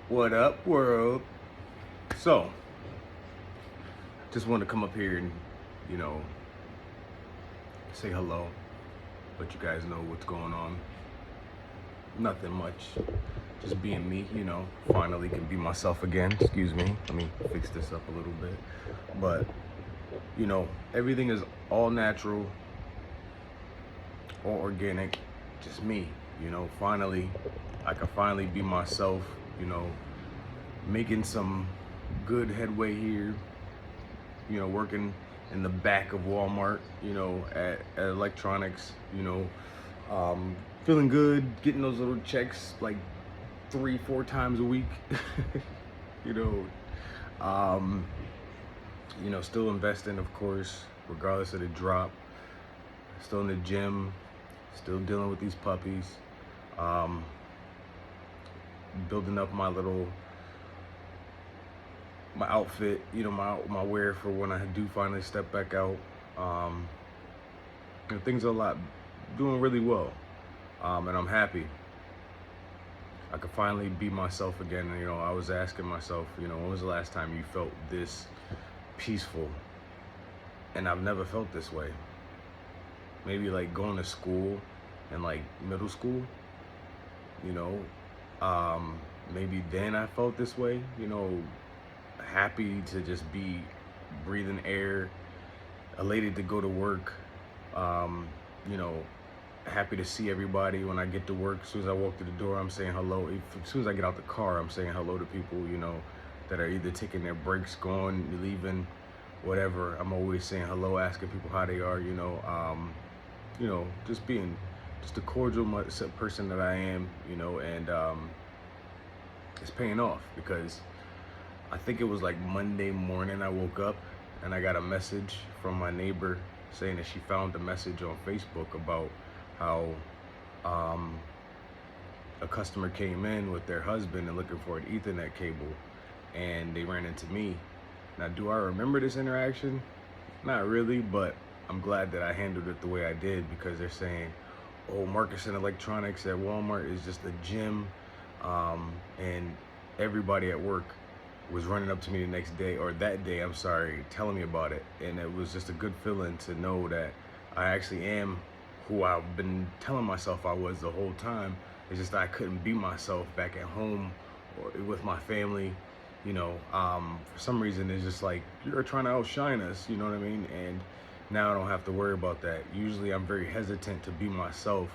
What up, world? So, just wanted to come up here and, you know, say hello, let you guys know what's going on. Nothing much, just being me, finally can be myself again. Excuse me, let me fix this up a little bit. But, everything is all natural, all organic, just me, finally, I can finally be myself, making some good headway here, working in the back of Walmart, at electronics, feeling good, getting those little checks like 3, 4 times a week, you know, um, still investing, of course, regardless of the drop, still in the gym, still dealing with these puppies, um, building up my outfit, my wear for when I do finally step back out. Um, things are doing really well, and I'm happy. I could finally be myself again. And, I was asking myself, when was the last time you felt this peaceful? And I've never felt this way. Maybe like going to school and like middle school, you know, maybe then I felt this way, happy to just be breathing air, elated to go to work, um, you know, happy to see everybody when I get to work. As soon as I walk through the door, I'm saying hello. As soon as I get out the car, I'm saying hello to people, that are either taking their breaks, going, leaving, whatever. I'm always saying hello, asking people how they are, just being just a cordial person that I am, and it's paying off because I think it was like Monday morning I woke up and I got a message from my neighbor saying that she found a message on Facebook about how a customer came in with their husband and looking for an Ethernet cable, and they ran into me. Now, do I remember this interaction? Not really, but I'm glad that I handled it the way I did, because they're saying, oh, Marcus and Electronics at Walmart is just a gym, and everybody at work was running up to me the next day, or that day, I'm sorry, telling me about it. And it was just a good feeling to know that I actually am who I've been telling myself I was the whole time. It's just that I couldn't be myself back at home or with my family. For some reason, it's just like, you're trying to outshine us, you know what I mean? And now I don't have to worry about that. Usually I'm very hesitant to be myself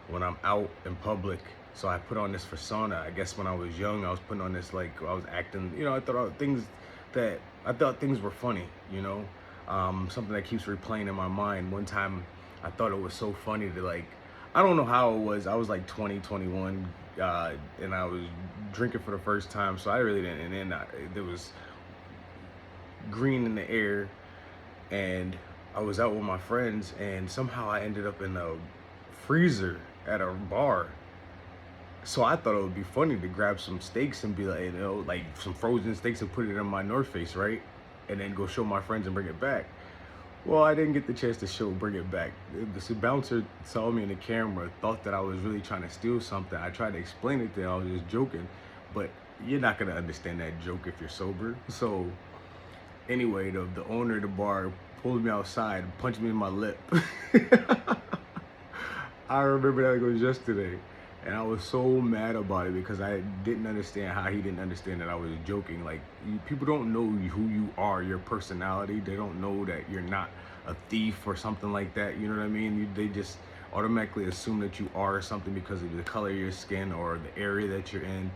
when I'm out in public. So I put on this persona. I guess when I was young, I was putting on this, like, I was acting, I thought things were funny, something that keeps replaying in my mind. One time I thought it was so funny to, like, I don't know how it was. I was like 20, 21, and I was drinking for the first time, so I really didn't. And then there was green in the air, and I was out with my friends, and somehow I ended up in a freezer at a bar. So I thought it would be funny to grab some steaks and be like, like some frozen steaks, and put it in my North Face, right? And then go show my friends and bring it back. Well, I didn't get the chance to bring it back. The bouncer saw me in the camera, thought that I was really trying to steal something. I tried to explain it to him, I was just joking, but you're not gonna understand that joke if you're sober. So anyway, the owner of the bar pulled me outside and punched me in my lip. I remember that like it was yesterday. And I was so mad about it because I didn't understand how he didn't understand that I was joking. Like, people don't know who you are, your personality. They don't know that you're not a thief or something like that. You know what I mean? They just automatically assume that you are something because of the color of your skin or the area that you're in.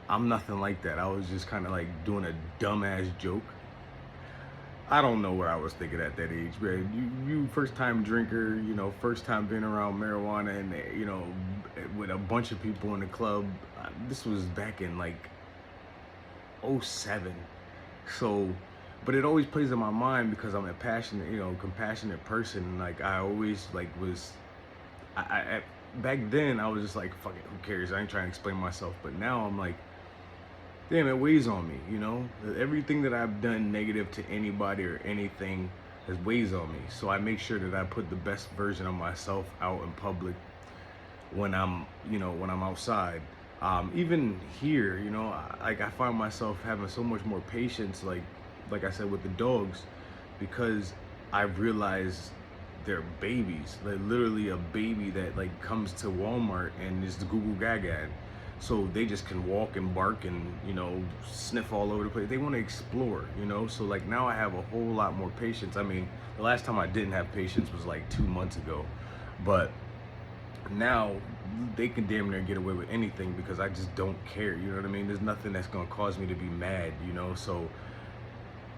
I'm nothing like that. I was just kind of like doing a dumbass joke. I don't know what I was thinking at that age, man. You first time drinker, first time being around marijuana, and with a bunch of people in the club. This was back in like '07. So, but it always plays in my mind because I'm a passionate, compassionate person. Like, I always I back then I was just like, fuck it, who cares? I ain't trying to explain myself. But now I'm like, damn, it weighs on me, Everything that I've done negative to anybody or anything has weighs on me. So I make sure that I put the best version of myself out in public when I'm outside. Even here, you know, I find myself having so much more patience, like I said with the dogs, because I realize they're babies, like literally a baby that like comes to Walmart and is the Google Gaga. So they just can walk and bark and, you know, sniff all over the place. They want to explore, you know. So like now I have a whole lot more patience. I mean, the last time I didn't have patience was like 2 months ago, but now they can damn near get away with anything because I just don't care. You know what I mean? There's nothing that's gonna cause me to be mad, you know. So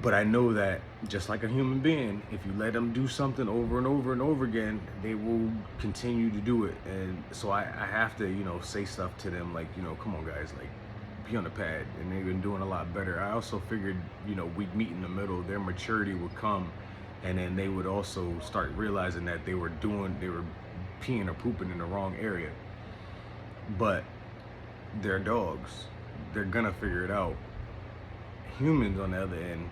but I know that just like a human being, if you let them do something over and over and over again, they will continue to do it. And so I have to, you know, say stuff to them like, you know, come on guys, like be on the pad. And they've been doing a lot better. I also figured, you know, we'd meet in the middle, their maturity would come, and then they would also start realizing that they were peeing or pooping in the wrong area. But they're dogs. They're gonna figure it out. Humans on the other end,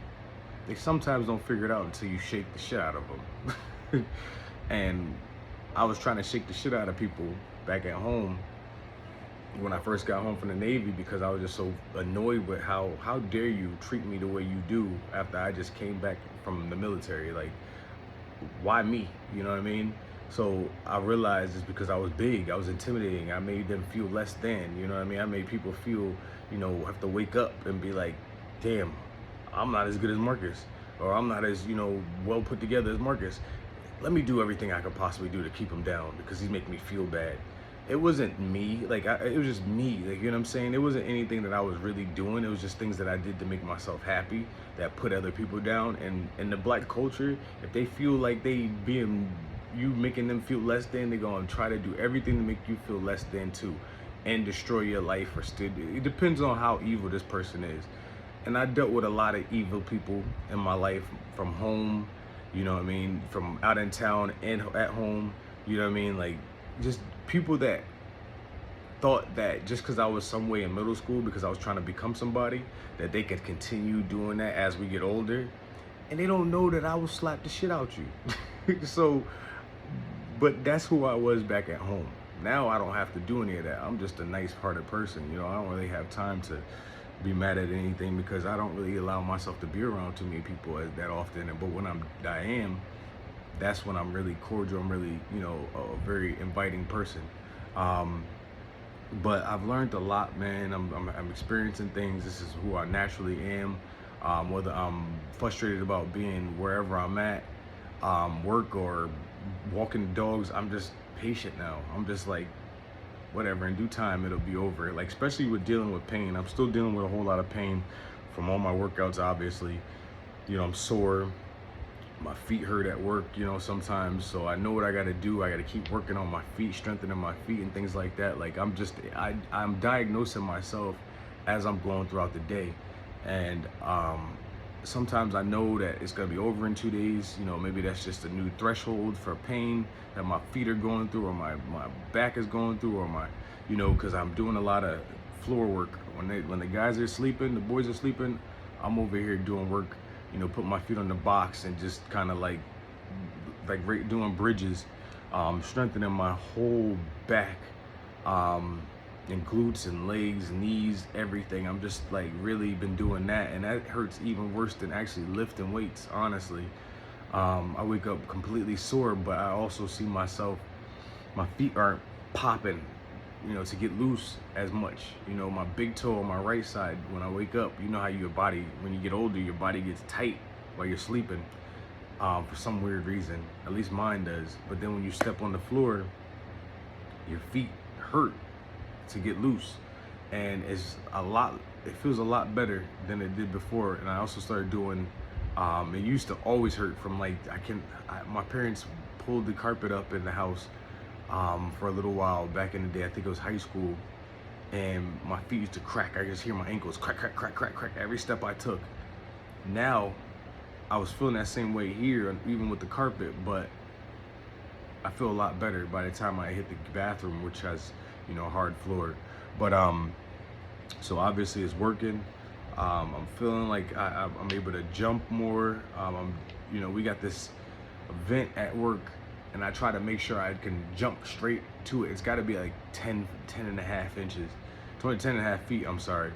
they sometimes don't figure it out until you shake the shit out of them. And I was trying to shake the shit out of people back at home when I first got home from the Navy because I was just so annoyed with how dare you treat me the way you do after I just came back from the military. Like, why me? You know what I mean? So I realized it's because I was big, I was intimidating, I made them feel less than, you know what I mean? I made people feel, you know, have to wake up and be like, damn, I'm not as good as Marcus, or I'm not as, you know, well put together as Marcus. Let me do everything I could possibly do to keep him down because he's making me feel bad. It wasn't me, like, it was just me, like, you know what I'm saying? It wasn't anything that I was really doing. It was just things that I did to make myself happy that put other people down. And in the black culture, if they feel like they being, you making them feel less than, they're gonna try to do everything to make you feel less than too and destroy your life. Or still, it depends on how evil this person is. And I dealt with a lot of evil people in my life from home, you know what I mean, from out in town and at home, you know what I mean, like just people that thought that just because I was some way in middle school because I was trying to become somebody, that they could continue doing that as we get older. And they don't know that I will slap the shit out you. So, but that's who I was back at home. Now I don't have to do any of that. I'm just a nice-hearted person. You know, I don't really have time to be mad at anything because I don't really allow myself to be around too many people that often. But when I am, that's when I'm really cordial. I'm really, you know, a very inviting person. But I've learned a lot, man. I'm experiencing things. This is who I naturally am. Whether I'm frustrated about being wherever I'm at, work or walking dogs, I'm just patient now. I'm just like, whatever, in due time it'll be over. Like, especially with dealing with pain, I'm still dealing with a whole lot of pain from all my workouts. Obviously, you know, I'm sore, my feet hurt at work, you know, sometimes. So I know what I got to do. I got to keep working on my feet, strengthening my feet and things like that. Like, I'm diagnosing myself as I'm going throughout the day. And sometimes I know that it's gonna be over in 2 days. You know, maybe that's just a new threshold for pain that my feet are going through, or my back is going through, or my, you know, because I'm doing a lot of floor work. When the guys are sleeping, the boys are sleeping, I'm over here doing work. You know, putting my feet on the box and just kind of like doing bridges, strengthening my whole back. And glutes and legs, knees, everything. I'm just like really been doing that, and that hurts even worse than actually lifting weights, honestly. I wake up completely sore, but I also see myself, my feet aren't popping, you know, to get loose as much. You know, my big toe on my right side, when I wake up, you know how your body, when you get older, your body gets tight while you're sleeping, for some weird reason. At least mine does. But then when you step on the floor, your feet hurt to get loose, and it feels a lot better than it did before. And I also started doing, it used to always hurt from like, my parents pulled the carpet up in the house for a little while back in the day. I think it was high school, and my feet used to crack. I just hear my ankles crack, crack, crack, crack, crack every step I took. Now I was feeling that same way here, even with the carpet, but I feel a lot better by the time I hit the bathroom, which has, you know, hard floor. But so obviously it's working. I'm feeling like I'm able to jump more. You know, we got this event at work, and I try to make sure I can jump straight to it. It's got to be like 10 and a half inches, 10 and a half feet, I'm sorry,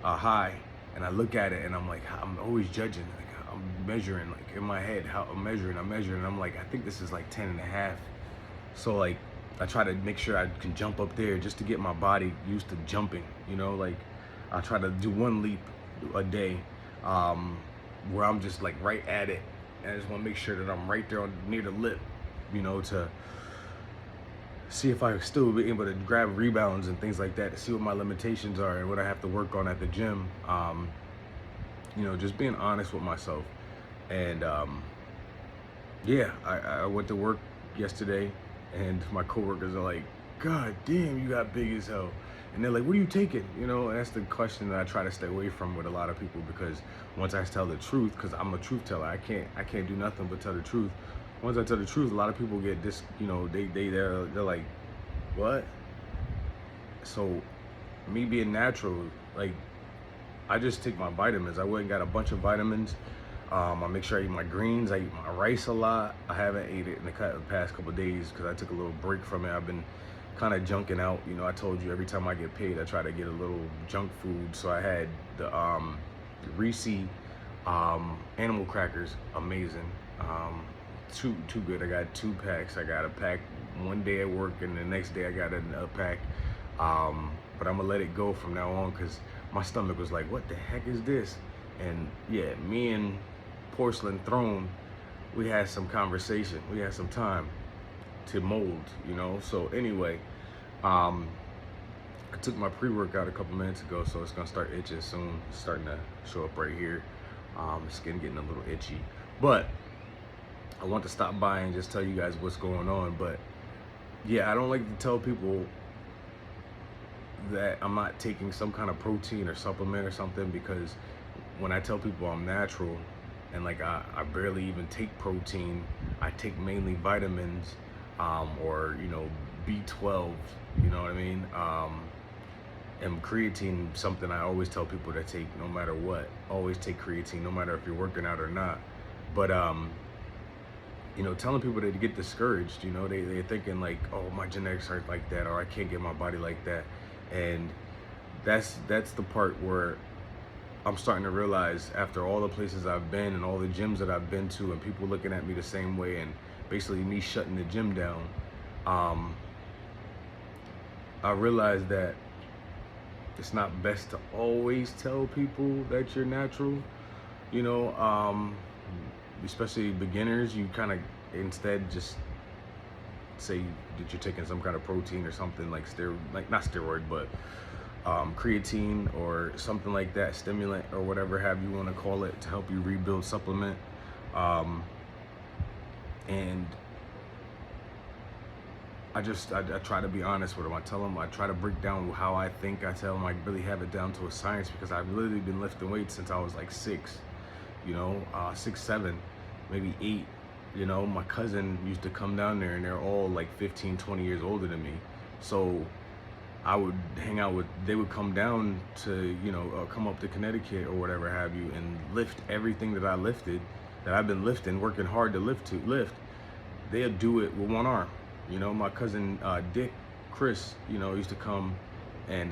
high. And I look at it and I'm like, I'm always judging. Like I'm measuring, like in my head, how I'm measuring. And I'm like, I think this is like 10 and a half. So like, I try to make sure I can jump up there just to get my body used to jumping, you know, like I try to do one leap a day, where I'm just like right at it. And I just want to make sure that I'm right there near the lip, you know, to see if I still be able to grab rebounds and things like that, to see what my limitations are and what I have to work on at the gym. You know, just being honest with myself. And yeah, I went to work yesterday and my coworkers are like, God damn, you got big as hell. And they're like, what are you taking? You know, and that's the question that I try to stay away from with a lot of people, because once I tell the truth, because I'm a truth teller, I can't do nothing but tell the truth. Once I tell the truth, a lot of people get this, you know, they're like, what? So me being natural, like I just take my vitamins. I went and got a bunch of vitamins. I make sure I eat my greens. I eat my rice a lot. I haven't ate it in the past couple of days because I took a little break from it. I've been kind of junking out. You know, I told you every time I get paid, I try to get a little junk food. So I had the Reese animal crackers, amazing. Too good. I got 2 packs. I got a pack one day at work, and the next day I got a pack. But I'm gonna let it go from now on because my stomach was like, what the heck is this? And yeah, me and Porcelain Throne, we had some conversation. We had some time to mold, you know? So anyway, I took my pre-workout a couple minutes ago, so it's gonna start itching soon. It's starting to show up right here. Skin getting a little itchy. But I want to stop by and just tell you guys what's going on. But yeah, I don't like to tell people that I'm not taking some kind of protein or supplement or something, because when I tell people I'm natural and like I barely even take protein, I take mainly vitamins, or you know, B12, you know what I mean? And creatine, something I always tell people to take no matter what. Always take creatine no matter if you're working out or not. But you know, telling people that they get discouraged, you know, they're thinking like, oh, my genetics aren't like that, or I can't get my body like that. And that's the part where I'm starting to realize, after all the places I've been and all the gyms that I've been to and people looking at me the same way and basically me shutting the gym down, I realized that it's not best to always tell people that you're natural, you know, especially beginners. You kind of instead just say that you're taking some kind of protein or something like not steroid, but creatine or something like that, stimulant or whatever have you want to call it, to help you rebuild, supplement. And I try to be honest with them. I tell them, I try to break down how I think. I tell them I really have it down to a science, because I've literally been lifting weights since I was like 6, you know, 6, 7, maybe 8. You know, my cousin used to come down there and they're all like 15, 20 years older than me. So I would hang out with, they would come down to, you know, come up to Connecticut or whatever have you, and lift everything that I lifted, that I've been lifting, working hard to lift. They'll do it with one arm. You know, my cousin Dick, Chris, you know, used to come, and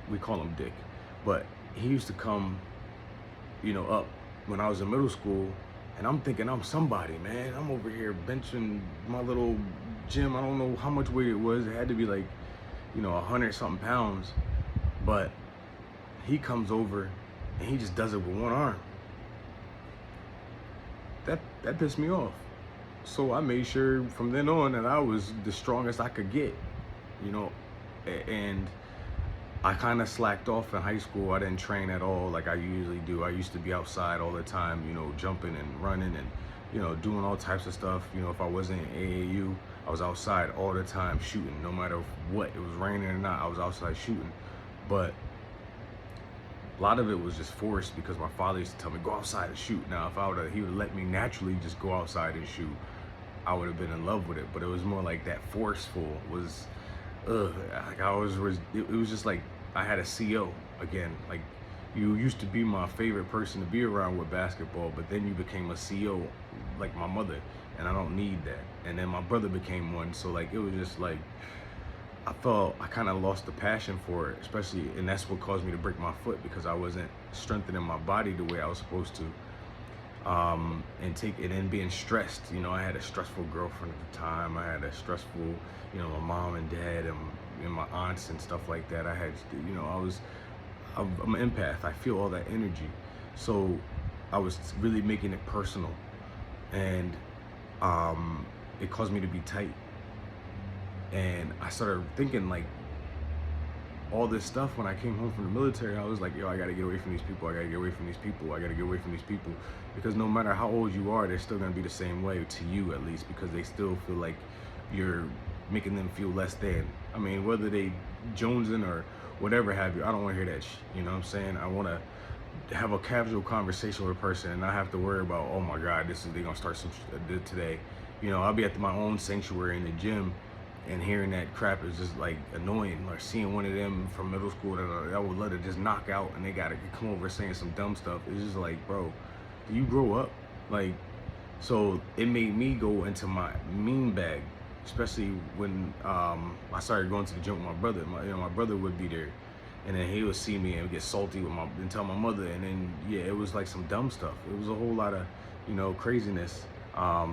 we call him Dick, but he used to come, you know, up when I was in middle school. And I'm thinking I'm somebody, man. I'm over here benching my little gym. I don't know how much weight it was. It had to be like, you know, 100-something pounds. But he comes over and he just does it with one arm. That pissed me off. So I made sure from then on that I was the strongest I could get, you know. And I kind of slacked off in high school. I didn't train at all like I usually do. I used to be outside all the time, you know, jumping and running and, you know, doing all types of stuff. You know, if I wasn't in AAU, I was outside all the time shooting, no matter what. It was raining or not, I was outside shooting. But a lot of it was just forced, because my father used to tell me, go outside and shoot. Now, if he would let me naturally just go outside and shoot, I would have been in love with it. But it was more like that forceful was, like it was just like I had a CO again. Like, you used to be my favorite person to be around with basketball, but then you became a CO like my mother, and I don't need that. And then my brother became one, so like it was just like, I kind of lost the passion for it, especially, and that's what caused me to break my foot, because I wasn't strengthening my body the way I was supposed to. And then being stressed. You know, I had a stressful girlfriend at the time. I had a stressful, you know, my mom and dad and my aunts and stuff like that. I had, you know, I'm an empath. I feel all that energy. So I was really making it personal, and it caused me to be tight. And I started thinking, like, all this stuff when I came home from the military. I was like, yo, I gotta get away from these people. I gotta get away from these people. I gotta get away from these people. Because no matter how old you are, they're still gonna be the same way, to you at least, because they still feel like you're making them feel less than. I mean, whether they jonesing or whatever have you, I don't wanna hear that you know what I'm saying? I wanna have a casual conversation with a person and not have to worry about, oh my God, they gonna start some today. You know, I'll be at my own sanctuary in the gym, and hearing that crap is just like annoying. Like seeing one of them from middle school that I would let it just knock out, and they gotta come over saying some dumb stuff. It's just like, bro, do you grow up? Like, so it made me go into my mean bag, especially when I started going to the gym with my brother. My brother would be there, and then he would see me and get salty and tell my mother, and then yeah, it was like some dumb stuff. It was a whole lot of, you know, craziness.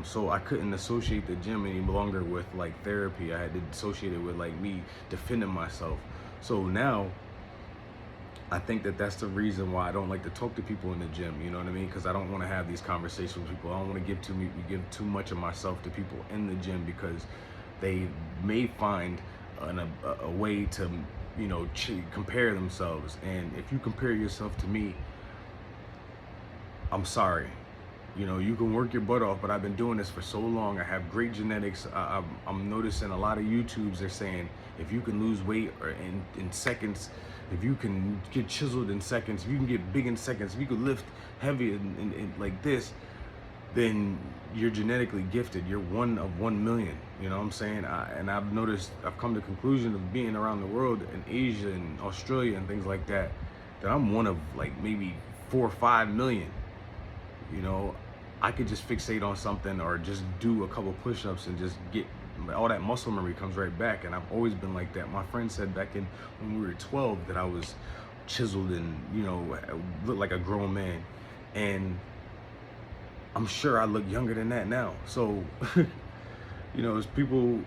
So I couldn't associate the gym any longer with like therapy. I had to associate it with like me defending myself. So now I think that that's the reason why I don't like to talk to people in the gym. You know what I mean? Because I don't want to have these conversations with people. I don't want to give too much of myself to people in the gym, because they may find a way to, you know, compare themselves. And if you compare yourself to me, I'm sorry. You know, you can work your butt off, but I've been doing this for so long. I have great genetics. I'm noticing a lot of YouTubes, they're saying if you can lose weight or in seconds, if you can get chiseled in seconds, if you can get big in seconds, if you can lift heavy and like this, then you're genetically gifted. You're one of 1 million. You know what I'm saying? And I've noticed, I've come to the conclusion of being around the world in Asia and Australia and things like that, that I'm one of like maybe 4 or 5 million. You know, I could just fixate on something or just do a couple push-ups and just get all that muscle memory comes right back. And I've always been like that. My friend said back in when we were 12 that I was chiseled and, you know, looked like a grown man. And I'm sure I look younger than that now. So, you know, as people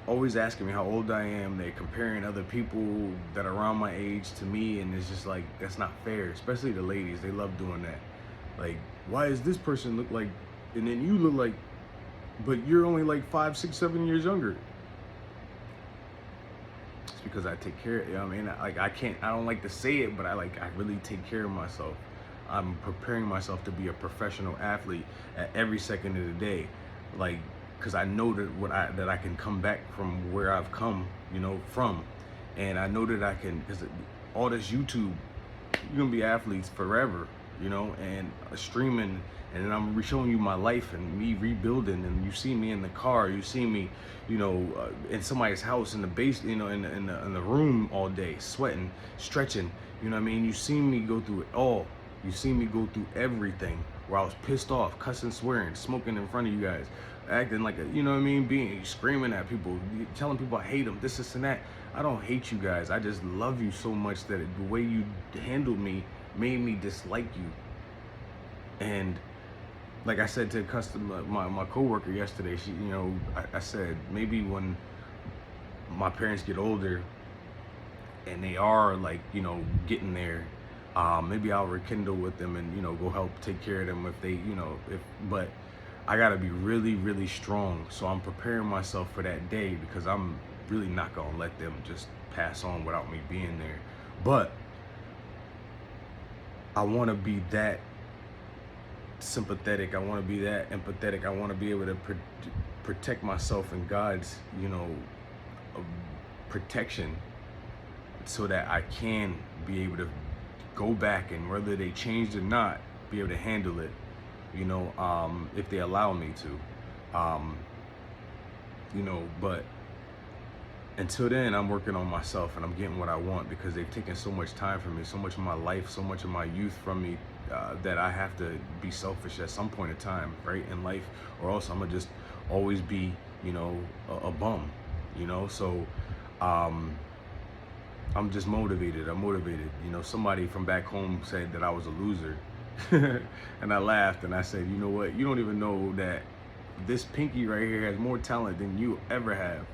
always asking me how old I am, they're comparing other people that are around my age to me, and it's just like, that's not fair. Especially the ladies, they love doing that. Like, why does this person look like, and then you look like, but you're only like 5, 6, 7 years younger? It's because I take care, you know what I mean? Like, I don't like to say it, but I really take care of myself. I'm preparing myself to be a professional athlete at every second of the day. Like, because I know that I can come back from where I've come, you know, from. And I know that I can, because all this YouTube, you're gonna be athletes forever, you know, and streaming, and then I'm showing you my life and me rebuilding, and you see me in the car, you see me, you know, in somebody's house in the base, you know, in the room all day, sweating, stretching, you know what I mean? You see me go through it all. You see me go through everything, where I was pissed off, cussing, swearing, smoking in front of you guys, acting like a, you know what I mean, screaming at people, telling people I hate them, this and that. I don't hate you guys. I just love you so much that the way you handled me made me dislike you. And like I said to my coworker yesterday, she, you know, I said, maybe when my parents get older and they are like, you know, getting there, maybe I'll rekindle with them and, you know, go help take care of them if they, you know, but I gotta be really, really strong. So I'm preparing myself for that day, because I'm really not gonna let them just pass on without me being there. But I wanna be that sympathetic. I wanna be that empathetic. I wanna be able to protect myself in God's, you know, protection, so that I can be able to go back, and whether they changed or not, be able to handle it, you know, if they allow me to, you know. But until then, I'm working on myself, and I'm getting what I want, because they've taken so much time from me, so much of my life, so much of my youth from me, that I have to be selfish at some point in time, right, in life, or else I'm gonna just always be, you know, a bum, you know. So um, I'm just motivated. I'm motivated. You know, somebody from back home said that I was a loser. And I laughed and I said, you know what? You don't even know that this pinky right here has more talent than you ever have.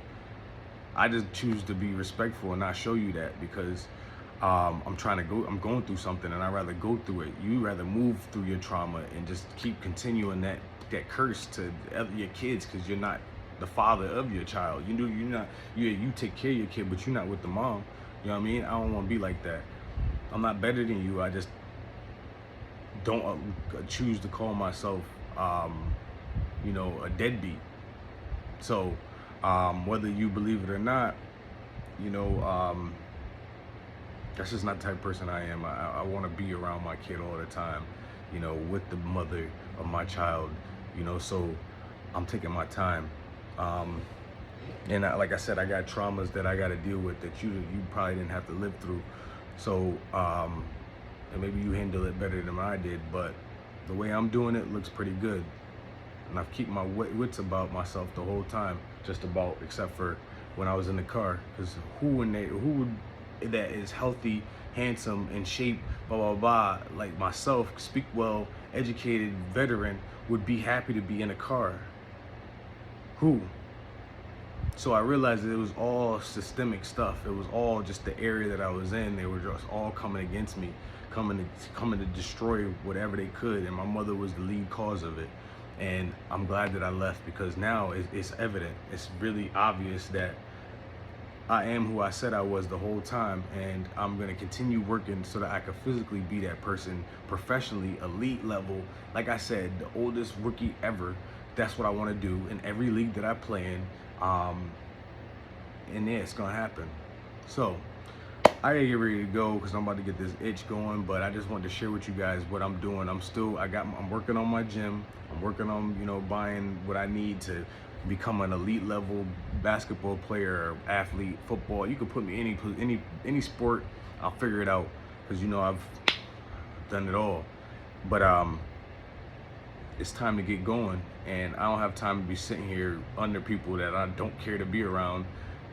I just choose to be respectful and not show you that because I'm going through something and I'd rather go through it. You rather move through your trauma and just keep continuing that curse to your kids because you're not the father of your child. You're not, you take care of your kid, but you're not with the mom. You know what I mean? I don't want to be like that. I'm not better than you. I just don't choose to call myself, a deadbeat. So, whether you believe it or not, you know, that's just not the type of person I am. I want to be around my kid all the time, you know, with the mother of my child, you know, so I'm taking my time. Like I said, I got traumas that I got to deal with that you probably didn't have to live through. So, and maybe you handle it better than I did, but the way I'm doing it looks pretty good. And I've kept my wits about myself the whole time, just about, except for when I was in the car. Because who that is healthy, handsome, in shape, blah, blah, blah, like myself, speak well, educated, veteran, would be happy to be in a car? Who? So I realized that it was all systemic stuff. It was all just the area that I was in. They were just all coming against me, coming to destroy whatever they could. And my mother was the lead cause of it. And I'm glad that I left because now it's evident. It's really obvious that I am who I said I was the whole time, and I'm gonna continue working so that I can physically be that person professionally, elite level. Like I said, the oldest rookie ever. That's what I want to do in every league that I play in. And yeah, it's gonna happen. So I gotta get ready to go because I'm about to get this itch going. But I just wanted to share with you guys what I'm doing. I'm working on my gym. I'm working on, you know, buying what I need to become an elite level basketball player, or athlete, football. You can put me any sport, I'll figure it out because, you know, I've done it all. But it's time to get going, and I don't have time to be sitting here under people that I don't care to be around.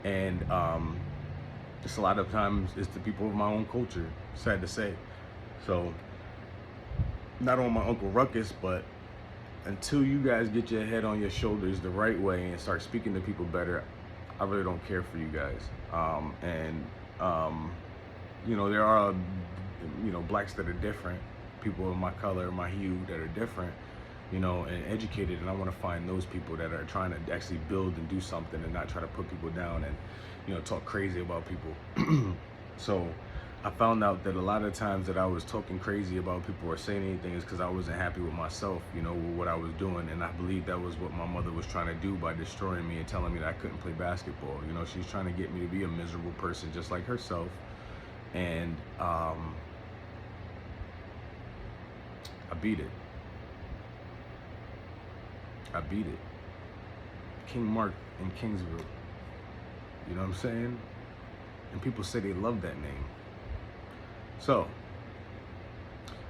And just a lot of times it's the people of my own culture, sad to say. So not on my Uncle Ruckus, but until you guys get your head on your shoulders the right way and start speaking to people better, I really don't care for you guys. You know, there are, you know, blacks that are different, people of my color, my hue that are different, you know, and educated. And I want to find those people that are trying to actually build and do something and not try to put people down and, you know, talk crazy about people. So I found out that a lot of times that I was talking crazy about people or saying anything is because I wasn't happy with myself, you know, with what I was doing. And I believe that was what my mother was trying to do by destroying me and telling me that I couldn't play basketball. You know, she's trying to get me to be a miserable person just like herself. And I beat it. I beat it. King Mark in Kingsville. You know what I'm saying? And people say they love that name. So,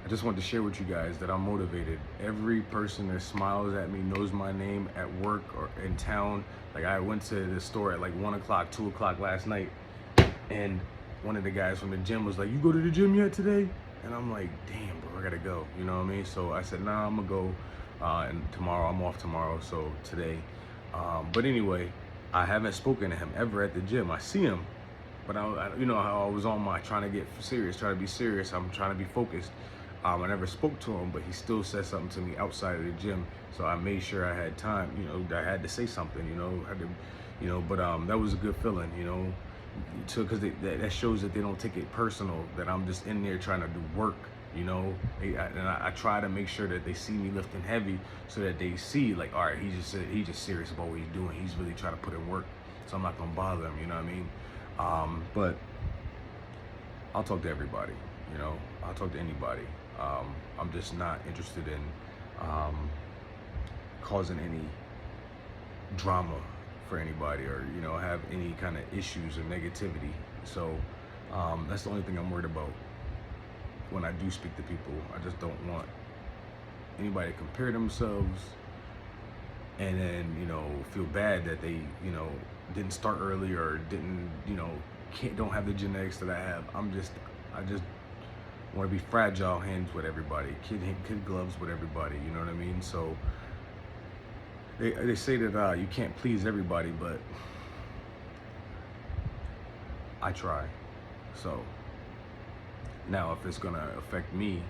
I just wanted to share with you guys that I'm motivated. Every person that smiles at me knows my name at work or in town. Like, I went to the store at like 1 o'clock, 2 o'clock last night, and one of the guys from the gym was like, "You go to the gym yet today?" And I'm like, "Damn, bro, I gotta go." You know what I mean? So I said, "Nah, I'm gonna go. And tomorrow, I'm off tomorrow, so today." But anyway, I haven't spoken to him ever at the gym. I see him, but you know how I was on my trying to get serious, trying to be serious. I'm trying to be focused. I never spoke to him, but he still said something to me outside of the gym. So I made sure I had time. You know, I had to say something. You know, had to, you know. But that was a good feeling. You know, because that shows that they don't take it personal. That I'm just in there trying to do work. You know, and I try to make sure that they see me lifting heavy, so that they see like, all right, he's just serious about what he's doing. He's really trying to put in work. So I'm not gonna bother him. You know what I mean? But I'll talk to everybody. You know, I'll talk to anybody. I'm just not interested in causing any drama for anybody, or, you know, have any kind of issues or negativity. So that's the only thing I'm worried about when I do speak to people. I just don't want anybody to compare themselves and then, you know, feel bad that they, you know, didn't start early or didn't, don't have the genetics that I have. I just want to be fragile hands with everybody, kid gloves with everybody. You know what I mean? So they say that you can't please everybody, but I try. So now, if it's gonna affect me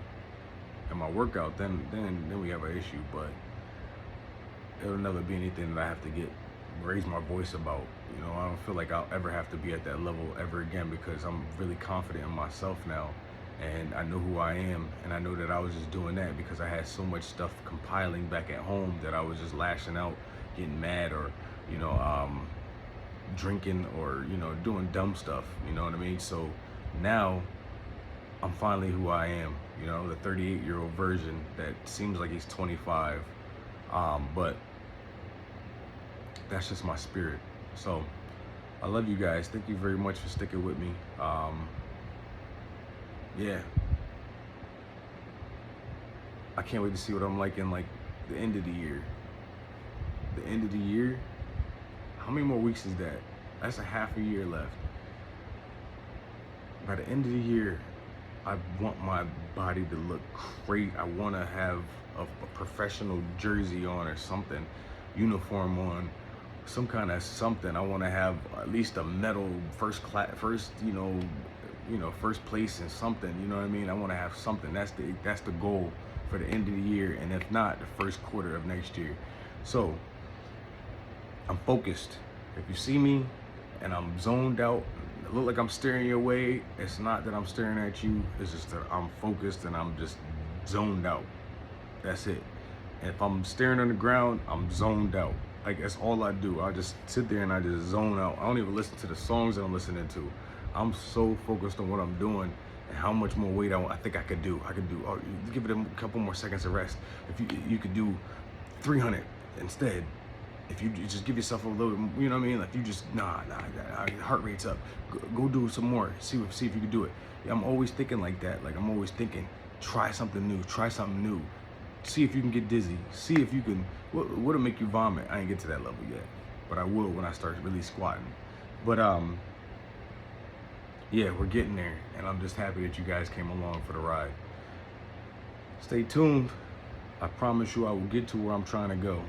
and my workout, then we have an issue. But it'll never be anything that I have to raise my voice about. I don't feel like I'll ever have to be at that level ever again, because I'm really confident in myself now, and I know who I am, and I know that I was just doing that because I had so much stuff compiling back at home that I was just lashing out, getting mad, or drinking, or doing dumb stuff. You know what I mean? So now I'm finally who I am. The 38-year-old version that seems like he's 25, but that's just my spirit. So I love you guys. Thank you very much for sticking with me. Yeah, I can't wait to see what I'm like in the end of the year. The end of the year, how many more weeks is that? That's a half a year left. By the end of the year, I want my body to look great. I want to have a professional jersey on, or something, uniform on, some kind of something. I want to have at least a medal, first place in something. You know what I mean? I want to have something. That's the goal for the end of the year, and if not, the first quarter of next year. So I'm focused. If you see me and I'm zoned out, it look like I'm staring your way, it's not that I'm staring at you. It's just that I'm focused and I'm just zoned out. That's it. And if I'm staring on the ground, I'm zoned out. Like, that's all I do. I just sit there and I just zone out. I don't even listen to the songs that I'm listening to. I'm so focused on what I'm doing and how much more weight I think I could do. Oh, give it a couple more seconds of rest. If you could do 300 instead. If you just give yourself a little, you know what I mean? Like, you just, heart rate's up. Go do some more. See if you can do it. Yeah, I'm always thinking like that. Like, I'm always thinking, try something new. See if you can get dizzy. See if you can, what'll make you vomit? I ain't get to that level yet, but I will when I start really squatting. But yeah, we're getting there, and I'm just happy that you guys came along for the ride. Stay tuned. I promise you I will get to where I'm trying to go.